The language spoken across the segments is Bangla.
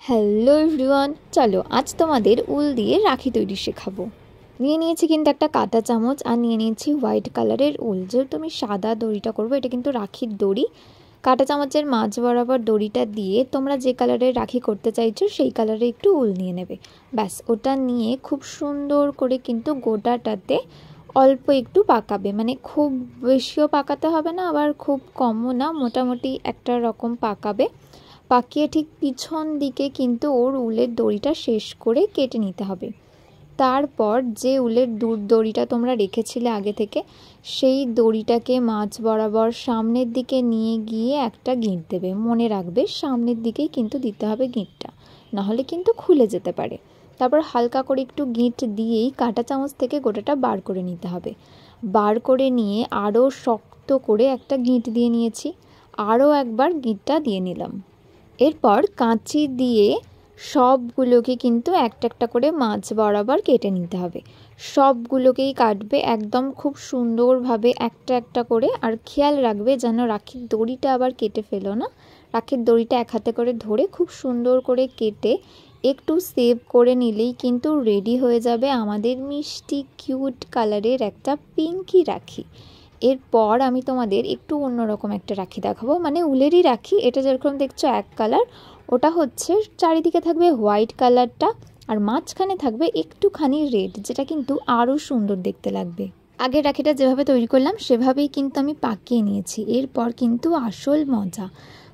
হ্যালো এভরিওয়ান, চলো আজ তোমাদের উল দিয়ে রাখি তৈরি শেখাবো। নিয়ে নিয়েছি কিন্তু একটা কাঁটা চামচ আর নিয়ে নিয়েছি হোয়াইট কালারের উল। যেহেতু আমি সাদা দড়িটা করবো, এটা কিন্তু রাখির দড়ি। কাঁটা চামচের মাঝ বরাবর দড়িটা দিয়ে তোমরা যে কালারের রাখি করতে চাইছো সেই কালারে একটু উল নিয়ে নেবে। ব্যাস, ওটা নিয়ে খুব সুন্দর করে কিন্তু গোটাটাতে অল্প একটু পাকাবে, মানে খুব বেশিও পাকাতে হবে না, আবার খুব কমও না, মোটামুটি একটা রকম পাকাবে। পাকিয়ে ঠিক পিছন দিকে কিন্তু ওর উলের দড়িটা শেষ করে কেটে নিতে হবে। তারপর যে উলের দড়িটা তোমরা রেখেছিলে আগে থেকে, সেই দড়িটাকে মাঝ বরাবর সামনের দিকে নিয়ে গিয়ে একটা গিঁট দেবে। মনে রাখবে সামনের দিকেই কিন্তু দিতে হবে গিঁটটা, নাহলে কিন্তু খুলে যেতে পারে। তারপর হালকা করে একটু গিঁট দিয়েই কাঁটা চামচ থেকে গোটাটা বার করে নিতে হবে। বার করে নিয়ে আরও শক্ত করে একটা গিঁট দিয়ে নিয়েছি, আরও একবার গিঁটটা দিয়ে নিলাম। এরপর কাঁচি দিয়ে সবগুলোকে কিন্তু একটা একটা করে মাঝ বরাবর কেটে নিতে হবে। সবগুলোকেই কাটবে একদম খুব সুন্দরভাবে একটা একটা করে। আর খেয়াল রাখবে যেন রাখির দড়িটা আবার কেটে ফেলো না। রাখির দড়িটা এক হাতে করে ধরে খুব সুন্দর করে কেটে একটু সেভ করে নিলেই কিন্তু রেডি হয়ে যাবে আমাদের মিষ্টি কিউট কালারের একটা পিঙ্কি রাখি। এরপর আমি তোমাদের একটু অন্যরকম একটা রাখি দেখাবো, মানে উলেরই রাখি। এটা যেরকম দেখছো এক কালার, ওটা হচ্ছে চারিদিকে থাকবে হোয়াইট কালারটা আর মাঝখানে থাকবে একটুখানি রেড, যেটা কিন্তু আরও সুন্দর দেখতে লাগবে। আগের রাখিটা যেভাবে তৈরি করলাম সেভাবেই কিন্তু আমি পাকিয়ে নিয়েছি। এরপর কিন্তু আসল মজা।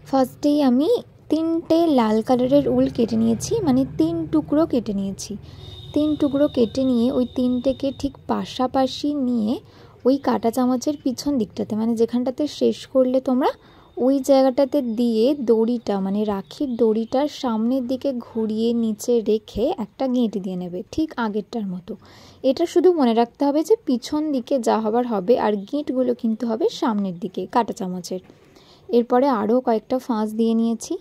ফার্স্টেই আমি 3টে লাল কালারের উল কেটে নিয়েছি, মানে 3 টুকরো কেটে নিয়েছি। 3 টুকরো কেটে নিয়ে ওই 3টেকে ঠিক পাশাপাশি নিয়ে ওই কাঁটা চামচের পিছন দিকটাতে, মানে যেখানটাতে শেষ করলে তোমরা, ওই জায়গাটাতে দিয়ে দড়িটা, মানে রাখির দড়িটার সামনের দিকে ঘুরিয়ে নিচে রেখে একটা গিঁট দিয়ে নেবে, ঠিক আগেরটার মতো। এটা শুধু মনে রাখতে হবে যে পিছন দিকে যা হবার হবে, আর গিঁটগুলো কিন্তু হবে সামনের দিকে কাঁটা চামচের। এরপরে আরও কয়েকটা ফাঁস দিয়ে নিয়েছি।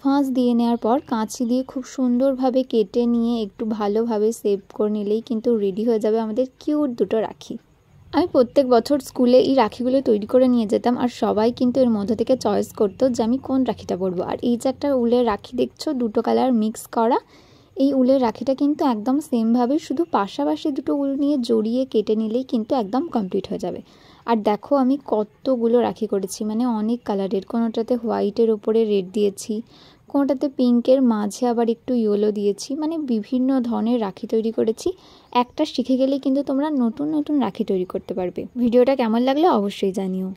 ফাঁস দিয়ে নেওয়ার পর কাঁচি দিয়ে খুব সুন্দরভাবে কেটে নিয়ে একটু ভালোভাবে সেভ করে নিলেই কিন্তু রেডি হয়ে যাবে আমাদের কিউট দুটো রাখি। আমি প্রত্যেক বছর স্কুলে এই রাখিগুলো তৈরি করে নিয়ে যেতাম, আর সবাই কিন্তু এর মধ্যে থেকে চয়েস করতো যে আমি কোন রাখিটা পরবো। আর এই যে একটা উলের রাখি দেখছো, দুটো কালার মিক্স করা, এই উলের রাখিটা কিন্তু একদম সেমভাবে শুধু পাশাপাশি দুটো উল নিয়ে জড়িয়ে কেটে নিলেই কিন্তু একদম কমপ্লিট হয়ে যাবে। আর দেখো আমি কতগুলো রাখি করেছি, মানে অনেক কালারের। কোনোটাতে হোয়াইটের ওপরে রেড দিয়েছি, কোনোটাতে পিঙ্কের মাঝে আবার একটু ইয়েলো দিয়েছি, মানে বিভিন্ন ধরনের রাখি তৈরি করেছি। একটা শিখে গেলে কিন্তু তোমরা নতুন নতুন রাখি তৈরি করতে পারবে। ভিডিওটা কেমন লাগলো অবশ্যই জানিও।